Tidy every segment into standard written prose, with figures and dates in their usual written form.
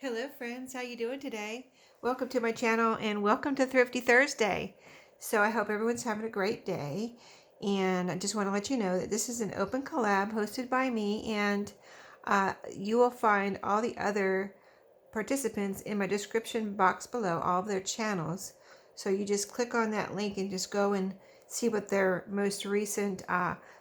Hello friends, how you doing today? Welcome to my channel and welcome to Thrifty Thursday. So I hope everyone's having a great day, and I just want to let you know that this is an open collab hosted by me, and you will find all the other participants in my description box below, all of their channels. So you just click on that link and just go and see what their most recent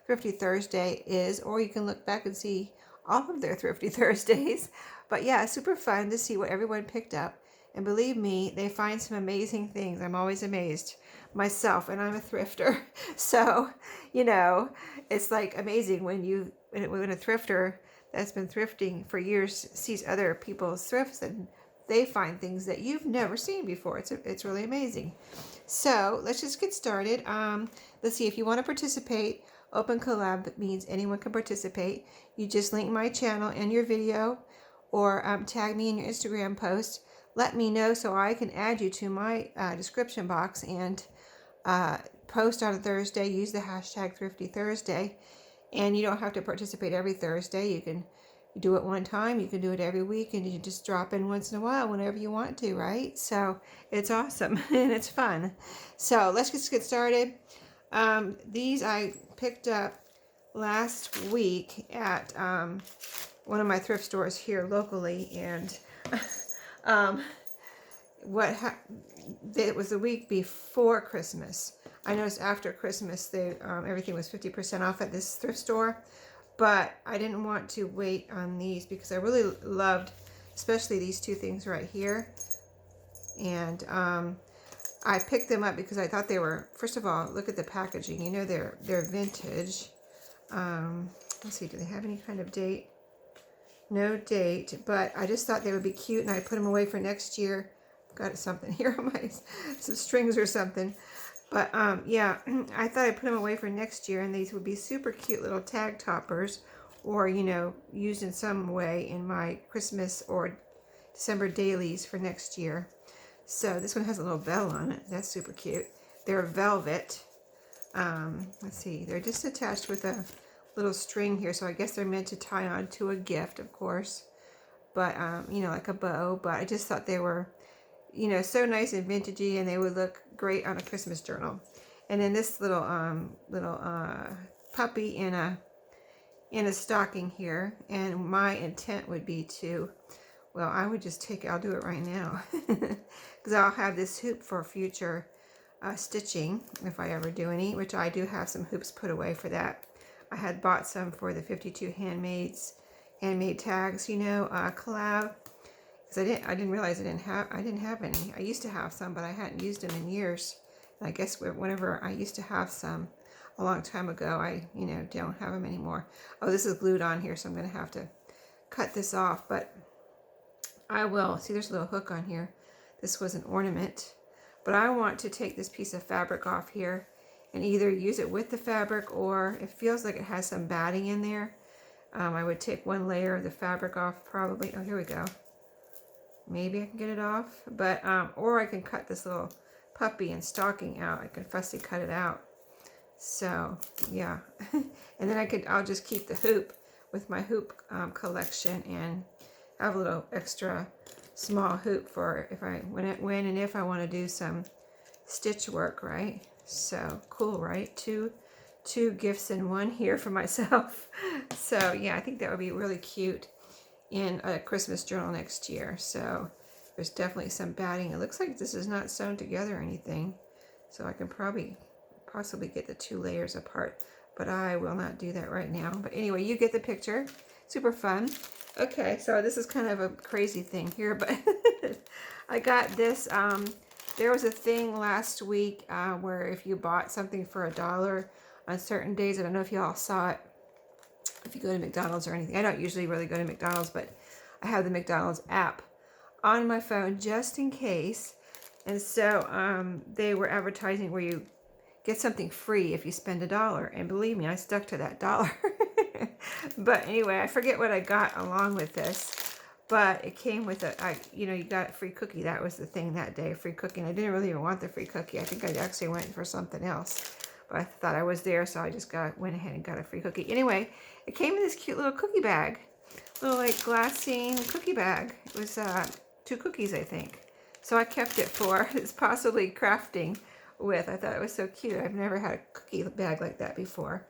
Thrifty Thursday is, or you can look back and see all of their Thrifty Thursdays. But yeah, super fun to see what everyone picked up. And believe me, they find some amazing things. I'm always amazed myself, and I'm a thrifter. So, it's like amazing when a thrifter that's been thrifting for years sees other people's thrifts and they find things that you've never seen before. It's really amazing. So let's just get started. Let's see, if you want to participate, open collab means anyone can participate. You just link my channel and your video, or tag me in your Instagram post. Let me know so I can add you to my description box and post on a Thursday. Use the hashtag Thrifty Thursday. And you don't have to participate every Thursday. You can do it one time. You can do it every week, and you just drop in once in a while whenever you want to, right? So it's awesome and it's fun. So let's just get started. These I picked up last week at one of my thrift stores here locally, and it was the week before Christmas. I noticed after Christmas, everything was 50% off at this thrift store, but I didn't want to wait on these because I really loved, especially these two things right here. And I picked them up because I thought they were, first of all, look at the packaging. You know, they're vintage. Let's see, do they have any kind of date? No date, but I just thought they would be cute, and I put them away for next year. Got something here on some strings or something. But yeah, I thought I'd put them away for next year, and these would be super cute little tag toppers, or, used in some way in my Christmas or December dailies for next year. So this one has a little bell on it. That's super cute. They're velvet. Let's see, they're just attached with a little string here, so I guess they're meant to tie on to a gift, of course, but like a bow. But I just thought they were so nice and vintagey, and they would look great on a Christmas journal. And then this little puppy in a stocking here. And my intent would be to, well, I would just I'll do it right now, because I'll have this hoop for future stitching if I ever do any, which I do have some hoops put away for that. I had bought some for the 52 handmade tags, collab. I didn't realize I didn't have any. I used to have some, but I hadn't used them in years. And I guess whenever I used to have some a long time ago, I don't have them anymore. Oh, this is glued on here, so I'm going to have to cut this off, but I will. See, there's a little hook on here. This was an ornament, but I want to take this piece of fabric off here and either use it with the fabric, or it feels like it has some batting in there. I would take one layer of the fabric off probably. Oh, here we go. Maybe I can get it off, but or I can cut this little puppy and stocking out. I can fussy cut it out. So yeah, and then I'll just keep the hoop with my hoop collection, and have a little extra small hoop for when and if I want to do some stitch work, right? So cool, right? Two gifts in one here for myself. So yeah, I think that would be really cute in a Christmas journal next year. So there's definitely some batting. It looks like this is not sewn together or anything, so I can possibly get the two layers apart, but I will not do that right now. But anyway, you get the picture. Super fun. Okay, so this is kind of a crazy thing here, but I got this. There was a thing last week where if you bought something for $1 on certain days, I don't know if you all saw it, if you go to McDonald's or anything. I don't usually really go to McDonald's, but I have the McDonald's app on my phone just in case. And so they were advertising where you get something free if you spend $1. And believe me, I stuck to that $1. But anyway, I forget what I got along with this. But it came with you got a free cookie. That was the thing that day, free cookie. And I didn't really even want the free cookie. I think I actually went for something else. But I thought I was there, so I just went ahead and got a free cookie. Anyway, it came in this cute little cookie bag. little like glassine cookie bag. It was 2 cookies, I think. So I kept it for it's possibly crafting with. I thought it was so cute. I've never had a cookie bag like that before.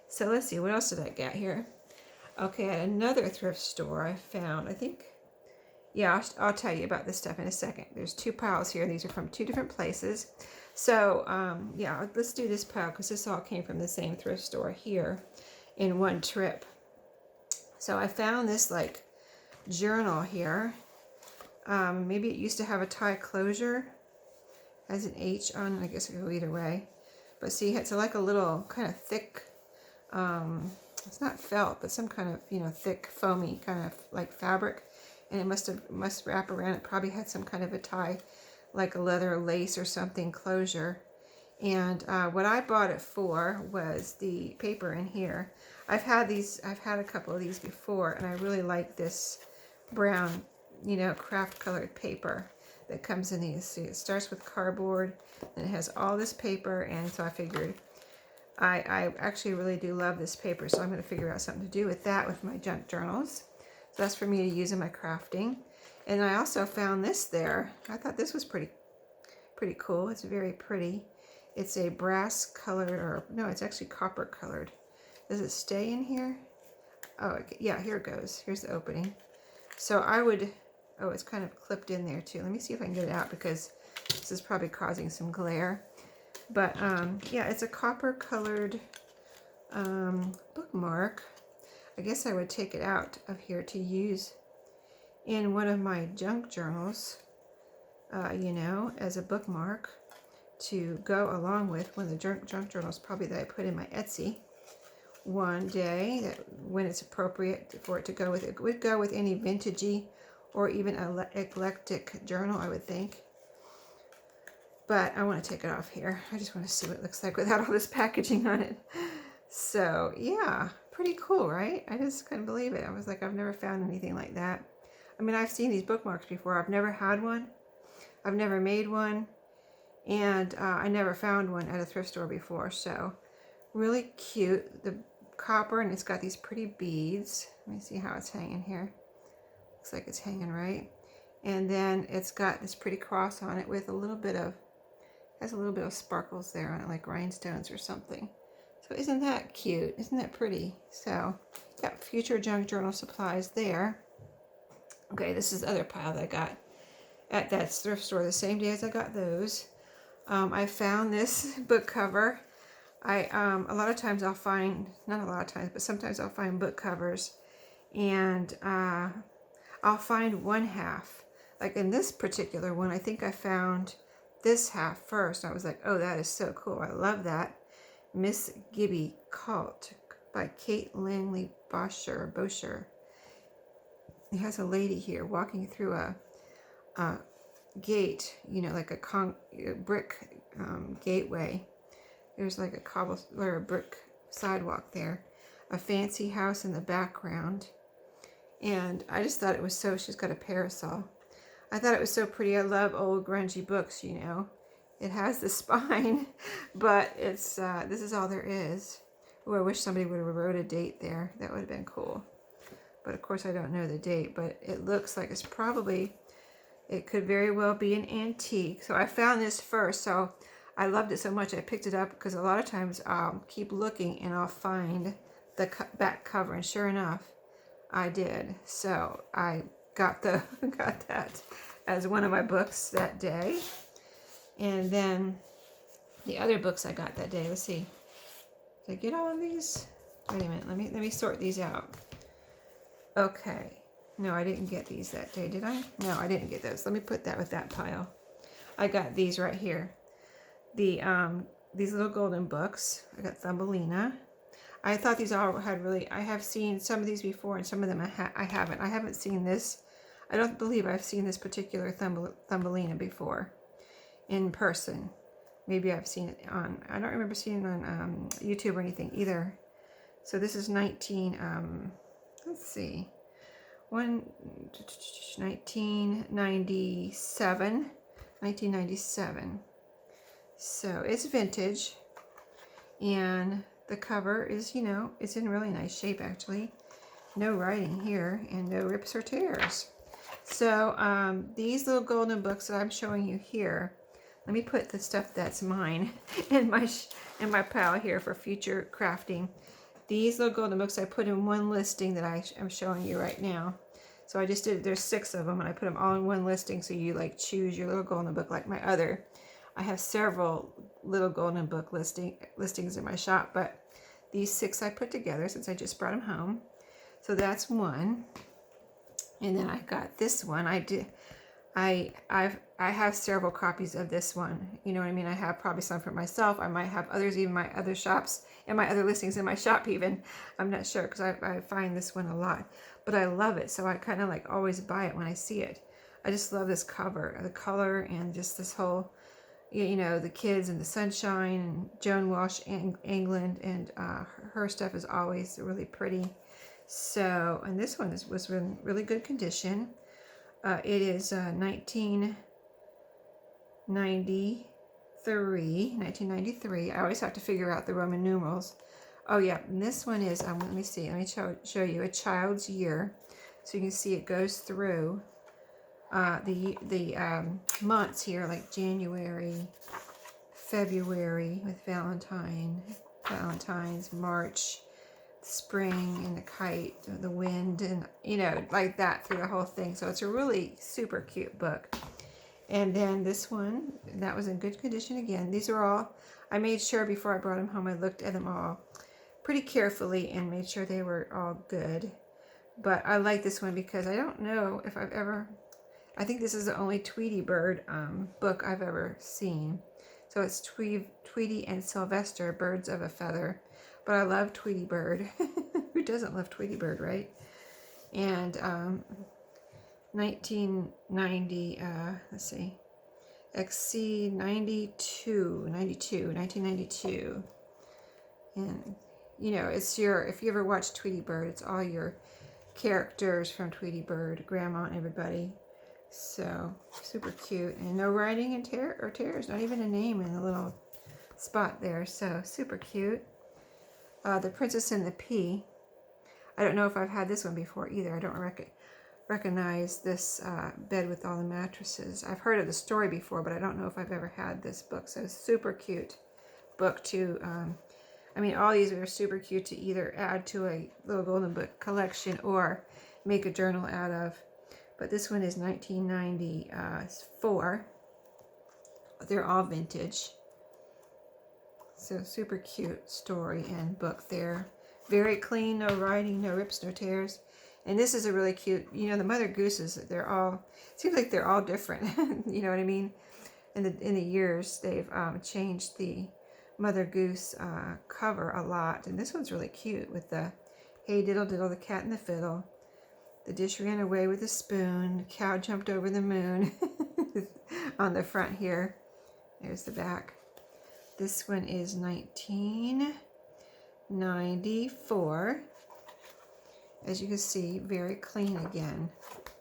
So let's see, what else did I get here? Okay, at another thrift store I found, I think, yeah, I'll tell you about this stuff in a second. There's 2 piles here. These are from 2 different places. So, yeah, let's do this pile because this all came from the same thrift store here in one trip. So I found this like journal here. Maybe it used to have a tie closure. Has an H on, I guess it could go either way. But see, it's like a little kind of thick, it's not felt, but some kind of, you know, thick, foamy kind of like fabric. And it must wrap around. It probably had some kind of a tie, like a leather lace or something closure. And what I bought it for was the paper in here. I've had a couple of these before, and I really like this brown, you know, craft colored paper that comes in these. See, it starts with cardboard, and it has all this paper, and so I figured I actually really do love this paper, so I'm going to figure out something to do with that with my junk journals. So that's for me to use in my crafting. And I also found this there. I thought this was pretty cool. It's very pretty. It's a brass colored, or no, it's actually copper colored. Does it stay in here? Oh, yeah, here it goes. Here's the opening. So I would, oh, it's kind of clipped in there too. Let me see if I can get it out because this is probably causing some glare. But yeah, it's a copper colored bookmark. I guess I would take it out of here to use in one of my junk journals, you know, as a bookmark to go along with one of the junk journals probably that I put in my Etsy one day, that when it's appropriate for it to go with. It would go with any vintagey or even eclectic journal, I would think. But I want to take it off here. I just want to see what it looks like without all this packaging on it. So yeah, pretty cool, right? I just couldn't believe it. I was like, I've never found anything like that. I mean, I've seen these bookmarks before. I've never had one. I've never made one. And I never found one at a thrift store before. So really cute. The copper, and it's got these pretty beads. Let me see how it's hanging here. Looks like it's hanging right. And then it's got this pretty cross on it with a little bit of, has a little bit of sparkles there on it, like rhinestones or something. So isn't that cute? Isn't that pretty? So got future junk journal supplies there. Okay, this is the other pile that I got at that thrift store the same day as I got those. I found this book cover. A lot of times I'll find, not a lot of times, but sometimes I'll find book covers, and I'll find one half. Like in this particular one, I think I found this half first. I was like, oh, that is so cool. I love that. Miss Gibby Cult by Kate Langley Bosher. It has a lady here walking through a gate, you know, like a brick gateway. There's like a cobble or a brick sidewalk there, a fancy house in the background. And I just thought it was so, she's got a parasol. I thought it was so pretty. I love old grungy books, you know. It has the spine, but it's this is all there is. Oh, I wish somebody would have wrote a date there. That would have been cool. But of course I don't know the date, but it looks like it's probably, it could very well be an antique. So I found this first, so I loved it so much I picked it up, because a lot of times I'll keep looking and I'll find the back cover, and sure enough, I did. So I got that as one of my books that day. And then the other books I got that day, let's see. Did I get all of these? Wait a minute, let me sort these out. Okay. No, I didn't get these that day, did I? No, I didn't get those. Let me put that with that pile. I got these right here. These little golden books. I got Thumbelina. I thought these all had really, I have seen some of these before, and some of them I haven't. I haven't seen this. I don't believe I've seen this particular Thumbelina before in person. Maybe I've seen it on, I don't remember seeing it on YouTube or anything either. So this is 1997. So it's vintage, and the cover is, you know, it's in really nice shape actually. no writing here and no rips or tears. So these little golden books that I'm showing you here, let me put the stuff that's mine in my pile here for future crafting. These little golden books I put in one listing that I am showing you right now. So I just did, there's 6 of them, and I put them all in one listing, so you like choose your little golden book like my other. I have several little golden book listings in my shop, but these 6 I put together since I just brought them home. So that's one. And then I got this one. I have several copies of this one. You know what I mean? I have probably some for myself. I might have others, even my other shops and my other listings in my shop even. I'm not sure, because I find this one a lot. But I love it, so I kind of like always buy it when I see it. I just love this cover, the color, and just this whole, you know, the kids and the sunshine, and Joan Walsh, England, and her stuff is always really pretty. So, and this one was in really good condition. It is 1993. I always have to figure out the Roman numerals. Oh yeah, and this one is, let me see, let me show you, A Child's Year. So you can see it goes through the months here, like January, February with Valentine's, March, spring, and the kite, the wind, and you know, like that through the whole thing. So it's a really super cute book. And then this one, that was in good condition again. These are all, I made sure before I brought them home, I looked at them all pretty carefully and made sure they were all good. But I like this one because I don't know if I've ever, I think this is the only Tweety Bird book I've ever seen. So it's Tweety and Sylvester, Birds of a Feather. But I love Tweety Bird. Who doesn't love Tweety Bird, right? And 1990, let's see, XC 1992. And, you know, it's your, if you ever watch Tweety Bird, it's all your characters from Tweety Bird, Grandma and everybody. So, super cute. And no writing and tears, not even a name in the little spot there. So, super cute. The Princess and the Pea. I don't know if I've had this one before either. I don't recognize this bed with all the mattresses. I've heard of the story before, but I don't know if I've ever had this book. So, super cute book to, I mean, all these are super cute to either add to a little golden book collection or make a journal out of. But this one is 1994. They're all vintage. So super cute story and book there. Very clean, no writing, no rips, no tears. And this is a really cute, you know, the Mother Gooses, they're all, it seems like they're all different. You know what I mean? In the years, they've changed the Mother Goose cover a lot. And this one's really cute with the, hey diddle diddle, the cat and the fiddle. The dish ran away with a spoon. The cow jumped over the moon. On the front here. There's the back. This one is 1994. As you can see, very clean again.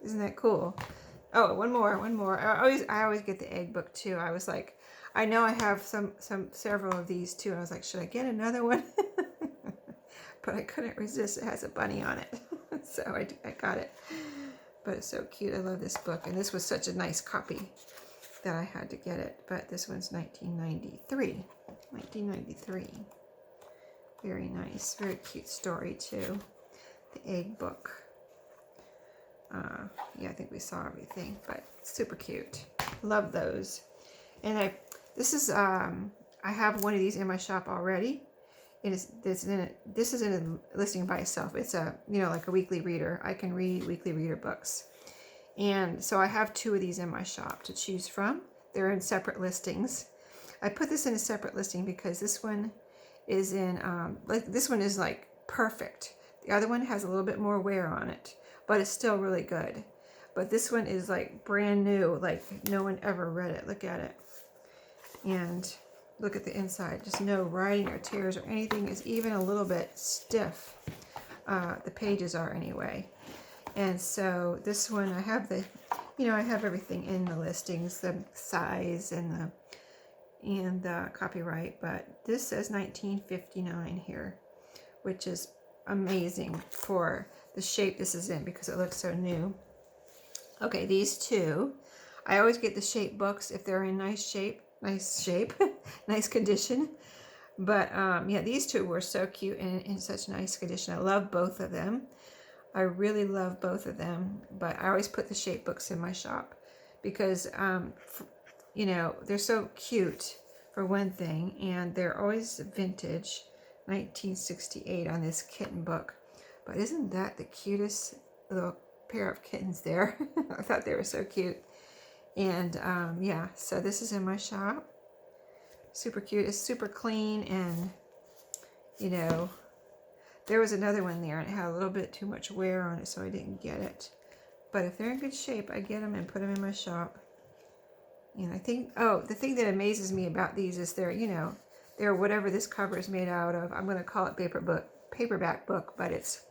Isn't that cool? Oh, one more. I always get the egg book too. I was like, I know I have several of these too. I was like, should I get another one? But I couldn't resist. It has a bunny on it. So I got it. But it's so cute. I love this book. And this was such a nice copy that I had to get it. But this one's 1993. 1993. Very nice. Very cute story too. The egg book. Yeah, I think we saw everything. But super cute. Love those. And this is I have one of these in my shop already. This is in a listing by itself. It's a, you know, like a weekly reader. I can read weekly reader books. And so I have 2 of these in my shop to choose from. They're in separate listings. I put this in a separate listing because this one is in, this one is like perfect. The other one has a little bit more wear on it, but it's still really good. But this one is like brand new, like no one ever read it. Look at it. And look at the inside, just no writing or tears or anything. Is even a little bit stiff. The pages are anyway. And so this one, I have the, you know, I have everything in the listings, the size and the copyright. But this says 1959 here, which is amazing for the shape this is in because it looks so new. Okay, these two. I always get the shape books if they're in nice shape, nice condition. But yeah, these two were so cute and in such nice condition. I love both of them. I really love both of them, but I always put the shape books in my shop because, you know, they're so cute for one thing, and they're always vintage, 1968 on this kitten book. But isn't that the cutest little pair of kittens there? I thought they were so cute. And yeah, so this is in my shop. Super cute. It's super clean, and you know, there was another one there and it had a little bit too much wear on it, so I didn't get it. But if they're in good shape, I get them and put them in my shop. And I think, oh, the thing that amazes me about these is they're, you know, they're whatever this cover is made out of. I'm going to call it paperback book, but it's,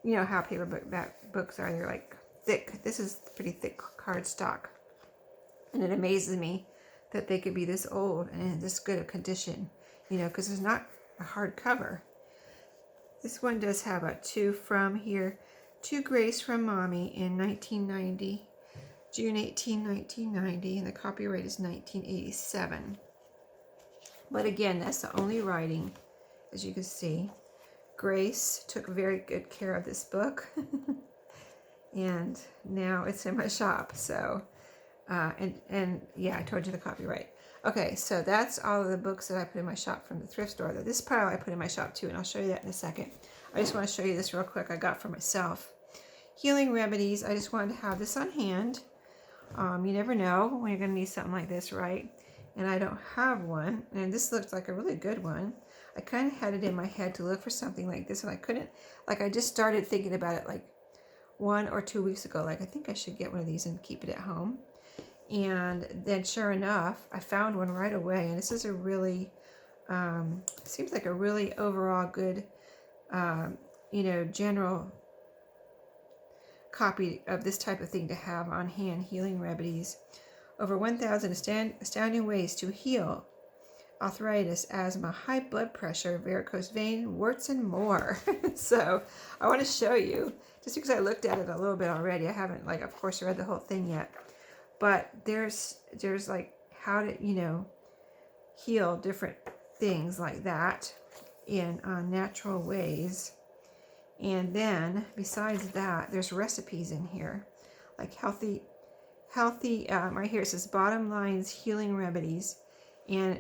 you know how paperback books are. They're like thick. This is pretty thick cardstock. And it amazes me that they could be this old and in this good a condition, you know, because it's not a hard cover. This one does have a to from here. To Grace from Mommy in 1990. June 18, 1990. And the copyright is 1987. But again, that's the only writing, as you can see. Grace took very good care of this book. And now it's in my shop. So, and yeah, I told you the copyright. Okay, so that's all of the books that I put in my shop from the thrift store. This pile I put in my shop too, and I'll show you that in a second. I just want to show you this real quick I got for myself. Healing Remedies. I just wanted to have this on hand. You never know when you're going to need something like this, right? And I don't have one. And this looks like a really good one. I kind of had it in my head to look for something like this, and I couldn't. Like, I just started thinking about it like 1 or 2 weeks ago. Like, I think I should get one of these and keep it at home. And then sure enough, I found one right away. And this is a really, seems like a really overall good, you know, general copy of this type of thing to have on hand. Healing Remedies. Over 1,000 astounding ways to heal arthritis, asthma, high blood pressure, varicose vein, warts, and more. So I want to show you, just because I looked at it a little bit already. I haven't, like, of course, read the whole thing yet. But there's like how to, you know, heal different things like that in natural ways. And then besides that, there's recipes in here, like healthy, right here it says Bottom Lines Healing Remedies, and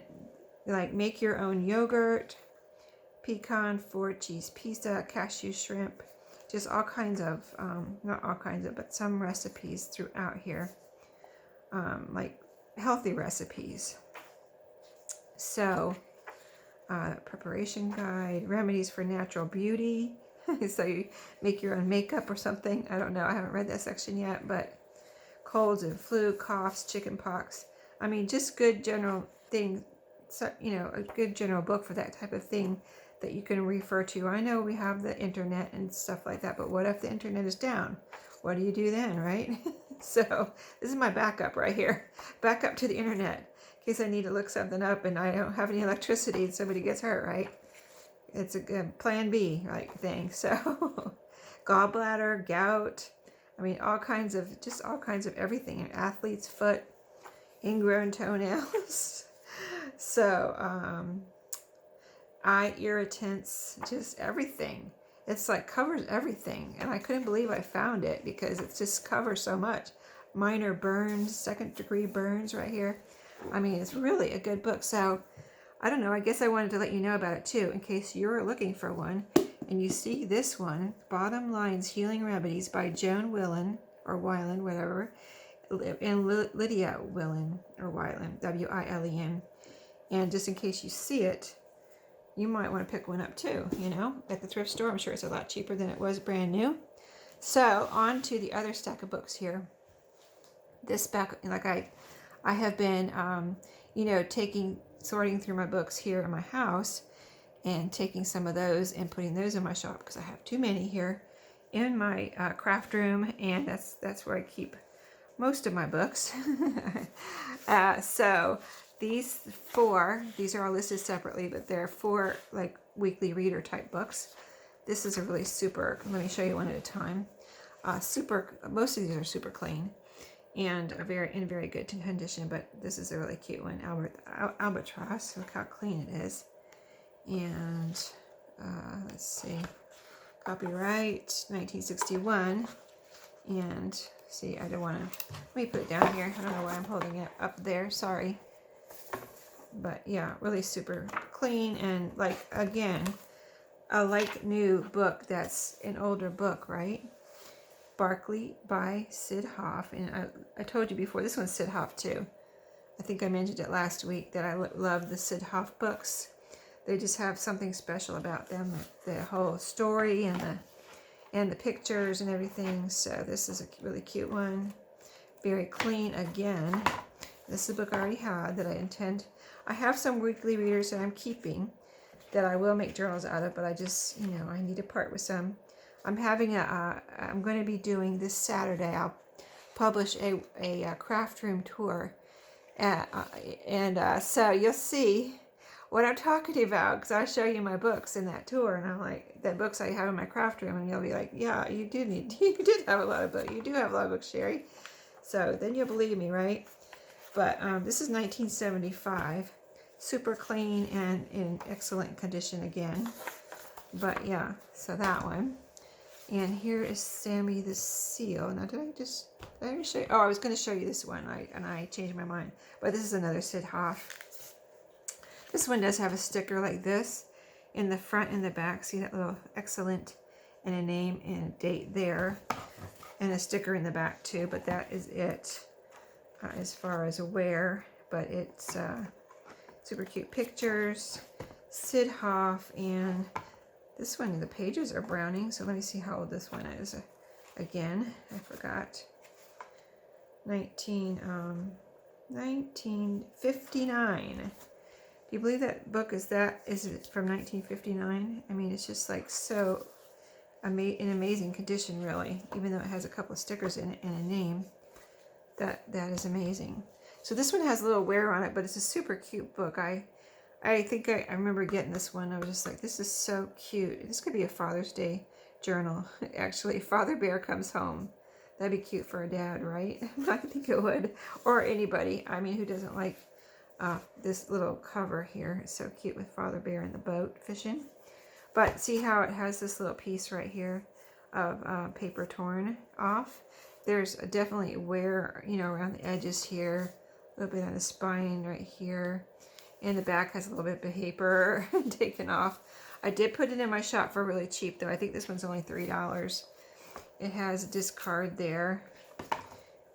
like make your own yogurt, pecan, fort cheese pizza, cashew shrimp, just all kinds of, not all kinds of, but some recipes throughout here. Like healthy recipes. So, preparation guide, remedies for natural beauty. So you make your own makeup or something. I don't know. I haven't read that section yet, but colds and flu, coughs, chicken pox. I mean, just good general things. So, you know, a good general book for that type of thing that you can refer to. I know we have the internet and stuff like that, but what if the internet is down? What do you do then, right? So this is my backup right here. Backup to the internet in case I need to look something up and I don't have any electricity and somebody gets hurt, right? It's a good plan B like thing. So gallbladder, gout, I mean, all kinds of everything. An athlete's foot, ingrown toenails. So eye irritants, just everything. It's like covers everything, and I couldn't believe I found it because it just covers so much. Minor burns, 2nd-degree burns right here. I mean, it's really a good book. So I don't know, I guess I wanted to let you know about it too in case you're looking for one and you see this one, Bottom Lines Healing Remedies by Joan Willen, or Weiland, whatever, and Lydia Willen, or Weiland, W-I-L-E-N. And just in case you see it, you might want to pick one up too, you know, at the thrift store. I'm sure it's a lot cheaper than it was brand new. So on to the other stack of books here. This back, like I have been, you know, sorting through my books here in my house and taking some of those and putting those in my shop because I have too many here in my craft room, and that's where I keep most of my books. So these are all listed separately, but they're 4 like weekly reader type books. This is a really super, let me show you one at a time. Most of these are super clean and in very good condition, but this is a really cute one, albatross. Look how clean it is. And let's see, copyright 1961. And see, I don't want to, let me put it down here. I don't know why I'm holding it up there, sorry. But yeah, really super clean, and like, again, a like new book that's an older book, right? Barkley by Sid Hoff. And I told you before, this one's Sid Hoff too. I think I mentioned it last week that I love the Sid Hoff books. They just have something special about them, the whole story and the pictures and everything. So this is a really cute one. Very clean again. This is a book I already had that I intend. I have some weekly readers that I'm keeping that I will make journals out of, but I just, you know, I need to part with some. I'm having I'm going to be doing this Saturday. I'll publish a craft room tour. So you'll see what I'm talking about, because I'll show you my books in that tour, and I'm like, the books I have in my craft room, and you'll be like, yeah, you did have a lot of books. You do have a lot of books, Sherry. So then you'll believe me, right? But this is 1975. Super clean and in excellent condition again. But yeah, so that one. And here is Sammy the Seal. Now, did I already show you? Oh, I was going to show you this one, and I changed my mind. But this is another Sid Hoff. This one does have a sticker like this in the front and the back. See that little excellent and a name and a date there. And a sticker in the back too, but that is it as far as wear. But it's super cute pictures. Sid Hoff, and this one, the pages are browning, so let me see how old this one is. Again, I forgot. 1959. Do you believe that book is from 1959? I mean, it's just like so in amazing condition, really, even though it has a couple of stickers in it and a name. That is amazing. So this one has a little wear on it, but it's a super cute book. I think I remember getting this one. I was just like, this is so cute. This could be a Father's Day journal. Actually, Father Bear Comes Home. That'd be cute for a dad, right? I think it would. Or anybody, I mean, who doesn't like this little cover here. It's so cute with Father Bear in the boat fishing. But see how it has this little piece right here of paper torn off? There's definitely wear, you know, around the edges here. A little bit on the spine right here. And the back has a little bit of paper taken off. I did put it in my shop for really cheap, though. I think this one's only $3. It has a discard there.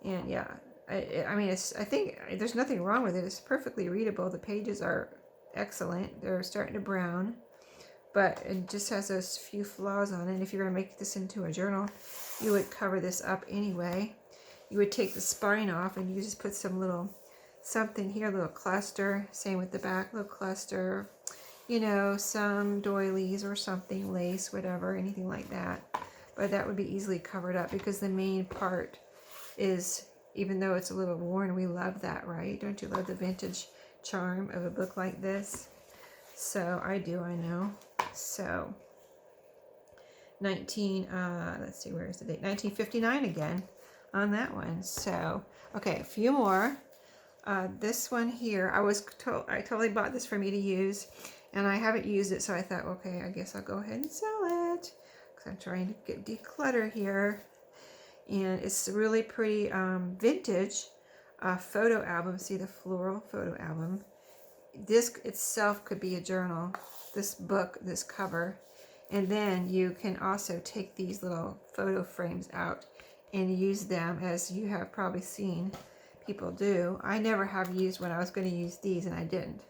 And yeah, I mean, I think there's nothing wrong with it. It's perfectly readable. The pages are excellent. They're starting to brown. But it just has those few flaws on it. If you're going to make this into a journal, you would cover this up anyway. You would take the spine off and you just put some little something here, a little cluster. Same with the back, little cluster. You know, some doilies or something, lace, whatever, anything like that. But that would be easily covered up because the main part is, even though it's a little worn, we love that, right? Don't you love the vintage charm of a book like this? So I do, I know. So let's see, where's the date? 1959 again on that one. So okay, a few more. This one here, I totally bought this for me to use, and I haven't used it, so I thought, okay, I guess I'll go ahead and sell it because I'm trying to declutter here. And it's a really pretty vintage photo album. See the floral photo album. This itself could be a journal. This book, this cover. And then you can also take these little photo frames out and use them, as you have probably seen people do. I never have used when I was going to use these, and I didn't.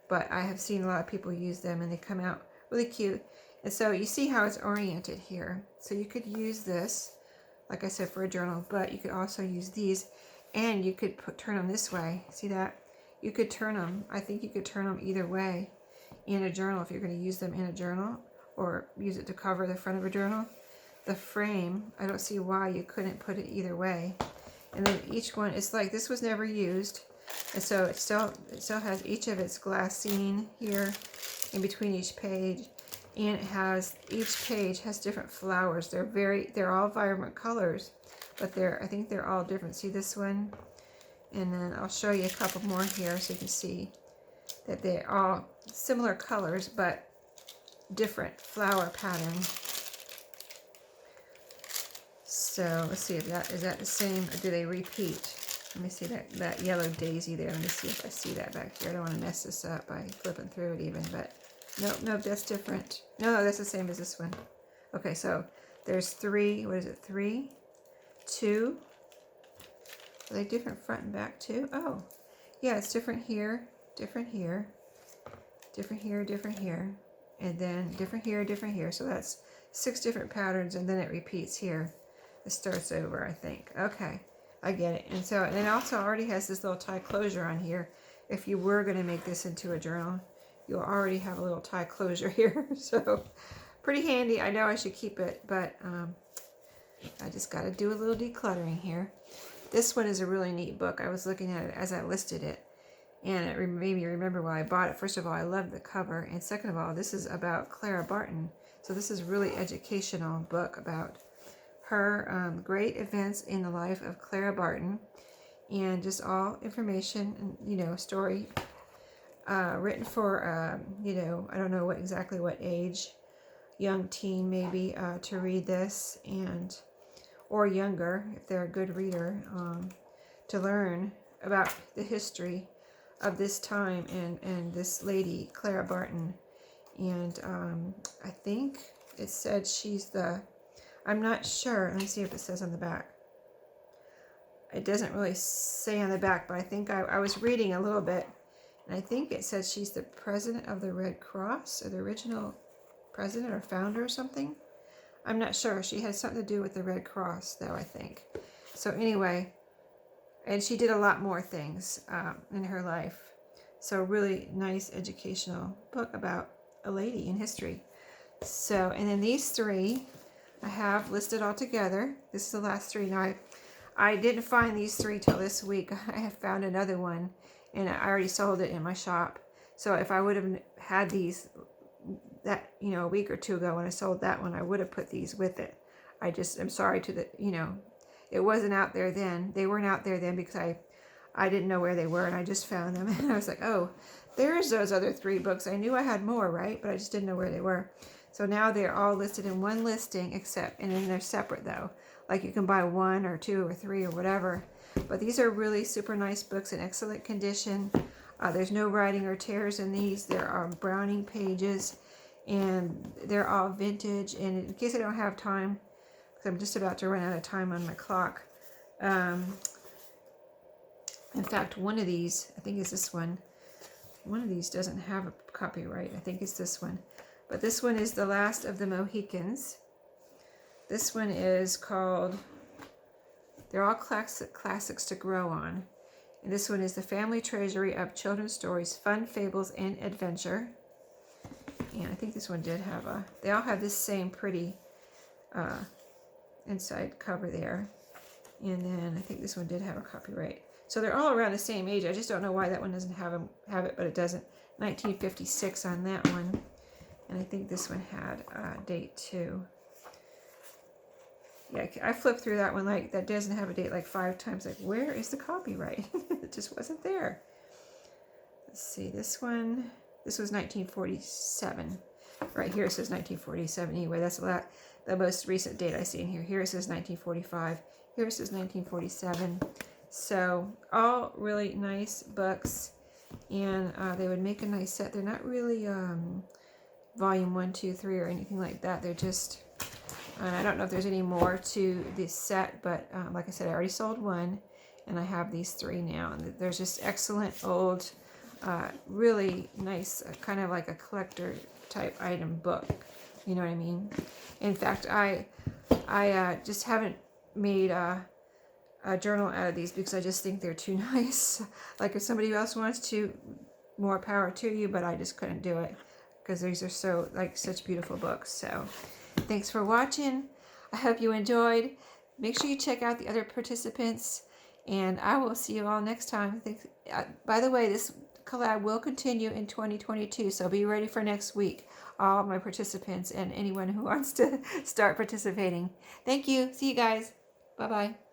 But I have seen a lot of people use them, and they come out really cute. And so you see how it's oriented here. So you could use this, like I said, for a journal, but you could also use these, and you could turn them this way. See that? You could turn them. I think you could turn them either way in a journal if you're going to use them in a journal, or use it to cover the front of a journal. The frame, I don't see why you couldn't put it either way. And then each one, it's like this was never used, and so it still has each of its glassine here in between each page. And it has, each page has different flowers. They're all vibrant colors, but I think they're all different. See this one? And then I'll show you a couple more here so you can see that they're all similar colors, but different flower pattern. So let's see if is that the same, or do they repeat? Let me see that yellow daisy there. Let me see if I see that back here. I don't want to mess this up by flipping through it even, but nope, that's different. No, that's the same as this one. Okay, so there's 3, what is it, 3, 2. Are they different front and back too? Oh, yeah, it's different here, different here, different here, different here, and then different here, different here. So that's 6 different patterns, and then it repeats here. It starts over, I think. Okay. I get it. And so, and it also already has this little tie closure on here. If you were going to make this into a journal, you'll already have a little tie closure here. So, pretty handy. I know I should keep it, but I just got to do a little decluttering here. This one is a really neat book. I was looking at it as I listed it, and it made me remember why I bought it. First of all, I love the cover, and second of all, this is about Clara Barton. So this is a really educational book about her great events in the life of Clara Barton, and just all information and story written for I don't know exactly what age, young teen maybe, to read this, and or younger if they're a good reader, to learn about the history of this time and this lady Clara Barton. And I think it said she's I'm not sure. Let me see if it says on the back. It doesn't really say on the back, but I think I was reading a little bit, and I think it says she's the president of the Red Cross, or the original president or founder or something. I'm not sure. She has something to do with the Red Cross, though, I think. So anyway, and she did a lot more things in her life. So really nice educational book about a lady in history. So, and then these 3 I have listed all together. This is the last 3. Now, I didn't find these 3 till this week. I have found another one, and I already sold it in my shop. So if I would have had these a week or 2 ago when I sold that one, I would have put these with it. I just am sorry it wasn't out there then. They weren't out there then because I didn't know where they were, and I just found them. And I was like, oh, there's those other 3 books. I knew I had more, right? But I just didn't know where they were. So now they're all listed in one listing, and then they're separate though. Like you can buy 1 or 2 or 3 or whatever. But these are really super nice books in excellent condition. There's no writing or tears in these. There are browning pages, and they're all vintage. And in case I don't have time, because I'm just about to run out of time on my clock. In fact, one of these, I think it's this one. One of these doesn't have a copyright. I think it's this one. But this one is The Last of the Mohicans. This one is called, they're all classics to grow on. And this one is The Family Treasury of Children's Stories, Fun, Fables, and Adventure. And I think this one did have they all have this same pretty inside cover there. And then I think this one did have a copyright. So they're all around the same age. I just don't know why that one doesn't have it, but it doesn't. 1956 on that one. And I think this one had a date too. Yeah, I flipped through that one, like, that doesn't have a date, like 5 times. Like, where is the copyright? It just wasn't there. Let's see, this one, this was 1947. Right here it says 1947 anyway. That's the most recent date I see in here. Here it says 1945. Here it says 1947. So, all really nice books. And they would make a nice set. They're not really volume 1, 2, 3 or anything like that. They're just, I don't know if there's any more to this set, but like I said, I already sold one, and I have these 3 now. And there's just excellent old, really nice, kind of like a collector type item book. You know what I mean? In fact, I just haven't made a journal out of these because I just think they're too nice. Like, if somebody else wants to, more power to you, but I just couldn't do it because these are so, like, such beautiful books. So thanks for watching. I hope you enjoyed. Make sure you check out the other participants, and I will see you all next time. By the way, this collab will continue in 2022, so be ready for next week, all my participants and anyone who wants to start participating. Thank you. See you guys. Bye-bye.